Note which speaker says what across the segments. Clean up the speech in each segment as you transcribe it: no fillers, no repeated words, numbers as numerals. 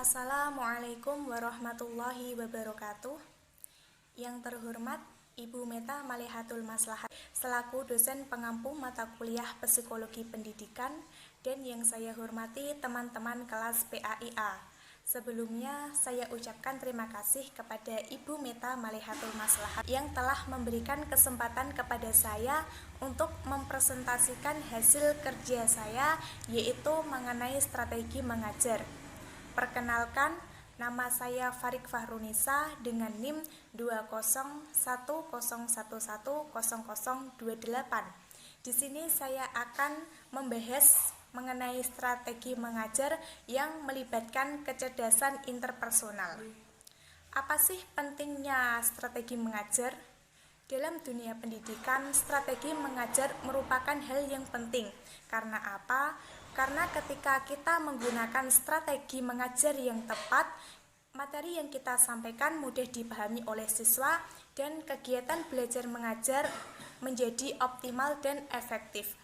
Speaker 1: Assalamualaikum warahmatullahi wabarakatuh. Yang terhormat Ibu Meta Malihatul Maslahat selaku dosen pengampu mata kuliah Psikologi Pendidikan, dan yang saya hormati teman-teman kelas PAIA. Sebelumnya saya ucapkan terima kasih kepada Ibu Meta Malihatul Maslahat yang telah memberikan kesempatan kepada saya untuk mempresentasikan hasil kerja saya, yaitu mengenai strategi mengajar. Perkenalkan, nama saya Farik Fahrunisa dengan NIM 20110110028. Di sini saya akan membahas mengenai strategi mengajar yang melibatkan kecerdasan interpersonal. Apa sih pentingnya strategi mengajar? Dalam dunia pendidikan, strategi mengajar merupakan hal yang penting. Karena apa? Karena ketika kita menggunakan strategi mengajar yang tepat, materi yang kita sampaikan mudah dipahami oleh siswa dan kegiatan belajar mengajar menjadi optimal dan efektif.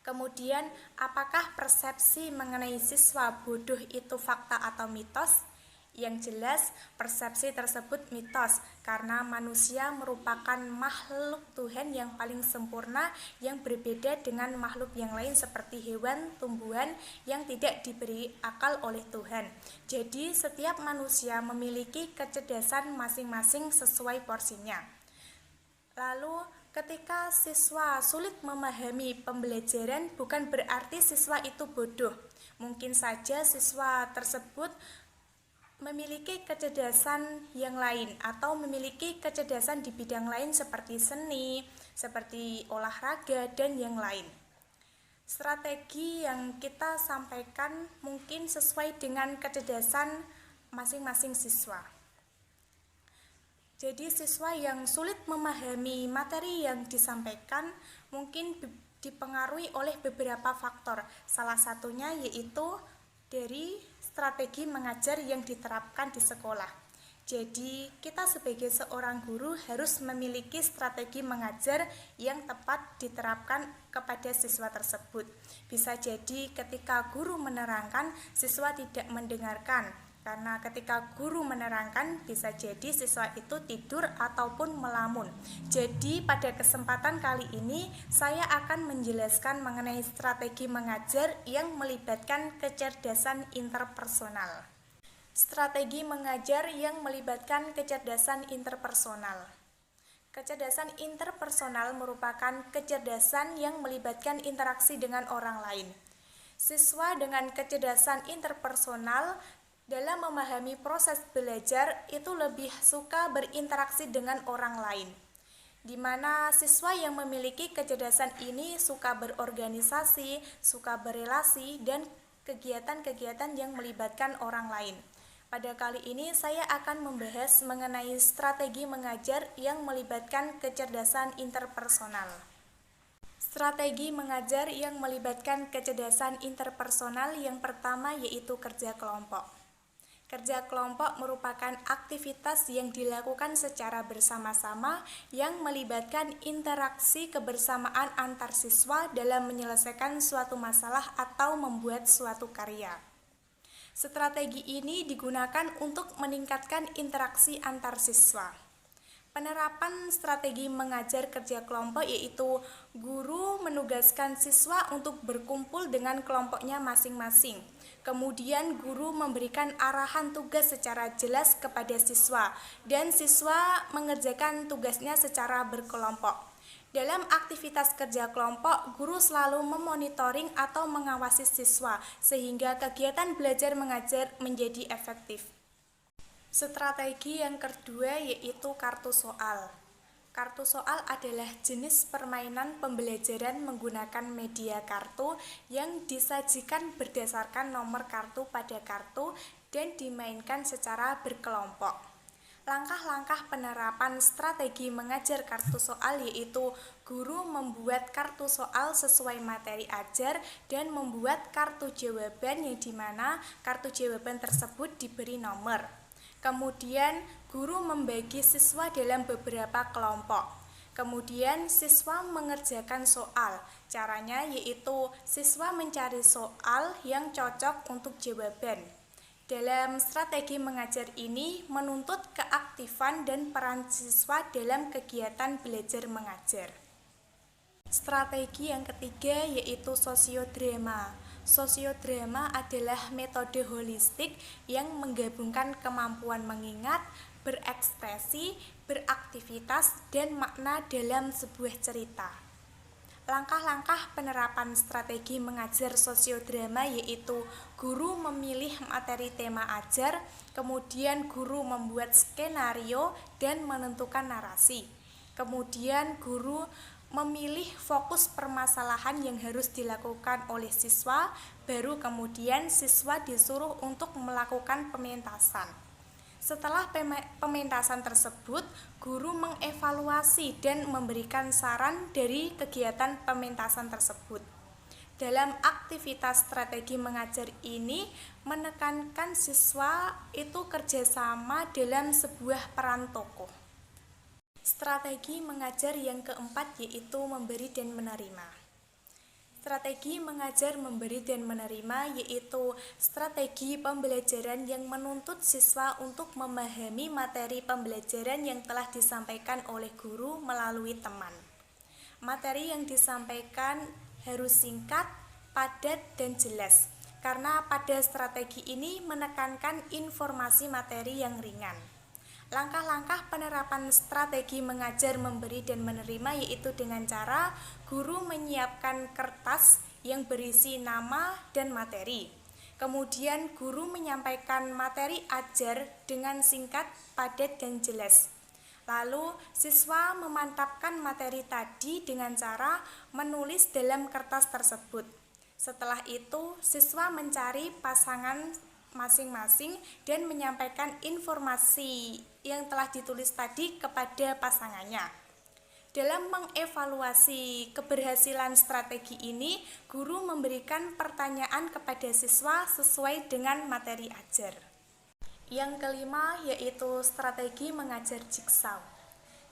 Speaker 1: Kemudian, apakah persepsi mengenai siswa bodoh itu fakta atau mitos? Yang jelas, persepsi tersebut mitos karena manusia merupakan makhluk Tuhan yang paling sempurna yang berbeda dengan makhluk yang lain seperti hewan, tumbuhan yang tidak diberi akal oleh Tuhan. Jadi, setiap manusia memiliki kecerdasan masing-masing sesuai porsinya. Lalu, ketika siswa sulit memahami pembelajaran, bukan berarti siswa itu bodoh. Mungkin saja siswa tersebut memiliki kecerdasan yang lain atau memiliki kecerdasan di bidang lain seperti seni, seperti olahraga, dan yang lain. Strategi yang kita sampaikan mungkin sesuai dengan kecerdasan masing-masing siswa. Jadi siswa yang sulit memahami materi yang disampaikan mungkin dipengaruhi oleh beberapa faktor. Salah satunya yaitu dari strategi mengajar yang diterapkan di sekolah. Jadi, kita sebagai seorang guru harus memiliki strategi mengajar yang tepat diterapkan kepada siswa tersebut. Bisa jadi ketika guru menerangkan, siswa tidak mendengarkan. Karena ketika guru menerangkan, bisa jadi siswa itu tidur ataupun melamun. Jadi pada kesempatan kali ini saya akan menjelaskan mengenai strategi mengajar yang melibatkan kecerdasan interpersonal. Strategi mengajar yang melibatkan kecerdasan interpersonal. Kecerdasan interpersonal merupakan kecerdasan yang melibatkan interaksi dengan orang lain. Siswa dengan kecerdasan interpersonal dalam memahami proses belajar itu lebih suka berinteraksi dengan orang lain, di mana siswa yang memiliki kecerdasan ini suka berorganisasi, suka berelasi, dan kegiatan-kegiatan yang melibatkan orang lain. Pada kali ini saya akan membahas mengenai strategi mengajar yang melibatkan kecerdasan interpersonal. Strategi mengajar yang melibatkan kecerdasan interpersonal yang pertama yaitu kerja kelompok. Kerja kelompok merupakan aktivitas yang dilakukan secara bersama-sama yang melibatkan interaksi kebersamaan antar siswa dalam menyelesaikan suatu masalah atau membuat suatu karya. Strategi ini digunakan untuk meningkatkan interaksi antar siswa. Penerapan strategi mengajar kerja kelompok yaitu guru menugaskan siswa untuk berkumpul dengan kelompoknya masing-masing. Kemudian guru memberikan arahan tugas secara jelas kepada siswa dan siswa mengerjakan tugasnya secara berkelompok. Dalam aktivitas kerja kelompok, guru selalu memonitoring atau mengawasi siswa sehingga kegiatan belajar mengajar menjadi efektif. Strategi yang kedua yaitu kartu soal. Kartu soal adalah jenis permainan pembelajaran menggunakan media kartu yang disajikan berdasarkan nomor kartu pada kartu dan dimainkan secara berkelompok. Langkah-langkah penerapan strategi mengajar kartu soal yaitu guru membuat kartu soal sesuai materi ajar dan membuat kartu jawaban yang dimana kartu jawaban tersebut diberi nomor. Kemudian guru membagi siswa dalam beberapa kelompok. Kemudian siswa mengerjakan soal. Caranya yaitu siswa mencari soal yang cocok untuk jawaban. Dalam strategi mengajar ini menuntut keaktifan dan peran siswa dalam kegiatan belajar mengajar. Strategi yang ketiga yaitu sosiodrama. Sosiodrama adalah metode holistik yang menggabungkan kemampuan mengingat, berekspresi, beraktivitas, dan makna dalam sebuah cerita. Langkah-langkah penerapan strategi mengajar sosiodrama yaitu guru memilih materi tema ajar, kemudian guru membuat skenario dan menentukan narasi. Kemudian guru memilih fokus permasalahan yang harus dilakukan oleh siswa, baru kemudian siswa disuruh untuk melakukan pementasan. Setelah pementasan tersebut, guru mengevaluasi dan memberikan saran dari kegiatan pementasan tersebut. Dalam aktivitas strategi mengajar ini, menekankan siswa itu kerjasama dalam sebuah peran tokoh. Strategi mengajar yang keempat yaitu memberi dan menerima. Strategi mengajar memberi dan menerima yaitu strategi pembelajaran yang menuntut siswa untuk memahami materi pembelajaran yang telah disampaikan oleh guru melalui teman. Materi yang disampaikan harus singkat, padat, dan jelas, karena pada strategi ini menekankan informasi materi yang ringan. Langkah-langkah penerapan strategi mengajar memberi dan menerima yaitu dengan cara guru menyiapkan kertas yang berisi nama dan materi. Kemudian guru menyampaikan materi ajar dengan singkat, padat, dan jelas. Lalu siswa memantapkan materi tadi dengan cara menulis dalam kertas tersebut. Setelah itu siswa mencari pasangan masing-masing dan menyampaikan informasi yang telah ditulis tadi kepada pasangannya. Dalam mengevaluasi keberhasilan strategi ini, guru memberikan pertanyaan kepada siswa sesuai dengan materi ajar. Yang kelima yaitu strategi mengajar jigsaw.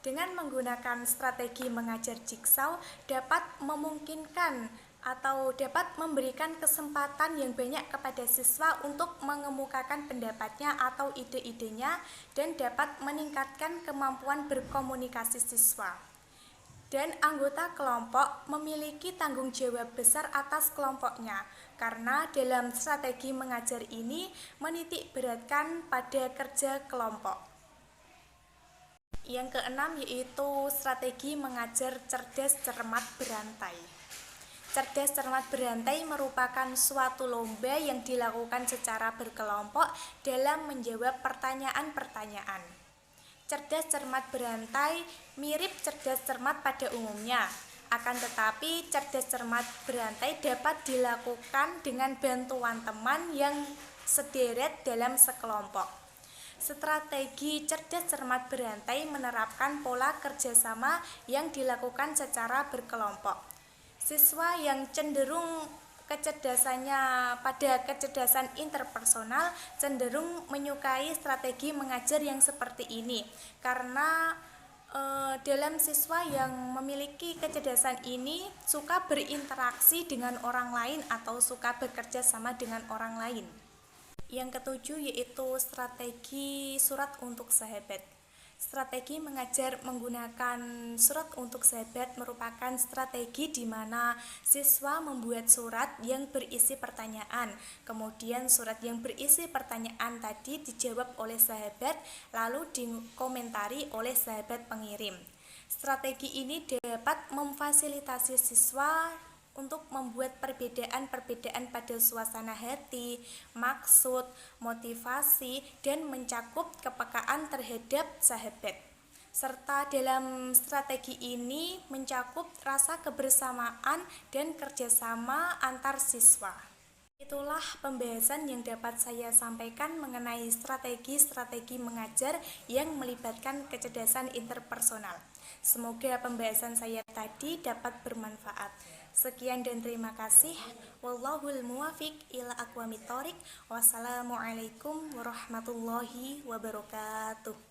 Speaker 1: Dengan menggunakan strategi mengajar jigsaw dapat memungkinkan atau dapat memberikan kesempatan yang banyak kepada siswa untuk mengemukakan pendapatnya atau ide-idenya dan dapat meningkatkan kemampuan berkomunikasi siswa. Dan anggota kelompok memiliki tanggung jawab besar atas kelompoknya, karena dalam strategi mengajar ini menitik beratkan pada kerja kelompok. Yang keenam yaitu strategi mengajar cerdas cermat berantai. Cerdas cermat berantai merupakan suatu lomba yang dilakukan secara berkelompok dalam menjawab pertanyaan-pertanyaan. Cerdas cermat berantai mirip cerdas cermat pada umumnya, akan tetapi cerdas cermat berantai dapat dilakukan dengan bantuan teman yang sederet dalam sekelompok. Strategi cerdas cermat berantai menerapkan pola kerjasama yang dilakukan secara berkelompok. Siswa yang cenderung kecerdasannya pada kecerdasan interpersonal cenderung menyukai strategi mengajar yang seperti ini, karena dalam siswa yang memiliki kecerdasan ini suka berinteraksi dengan orang lain atau suka bekerja sama dengan orang lain. Yang ketujuh yaitu strategi surat untuk sahabat. Strategi mengajar menggunakan surat untuk sahabat merupakan strategi di mana siswa membuat surat yang berisi pertanyaan. Kemudian surat yang berisi pertanyaan tadi dijawab oleh sahabat, lalu dikomentari oleh sahabat pengirim. Strategi ini dapat memfasilitasi siswa untuk membuat perbedaan-perbedaan pada suasana hati, maksud, motivasi, dan mencakup kepekaan terhadap sahabat. Serta dalam strategi ini mencakup rasa kebersamaan dan kerjasama antar siswa. Itulah pembahasan yang dapat saya sampaikan mengenai strategi-strategi mengajar yang melibatkan kecerdasan interpersonal. Semoga pembahasan saya tadi dapat bermanfaat. Sekian dan terima kasih. Wallahul muwafiq ila aqwamit thoriq. Wassalamualaikum warahmatullahi wabarakatuh.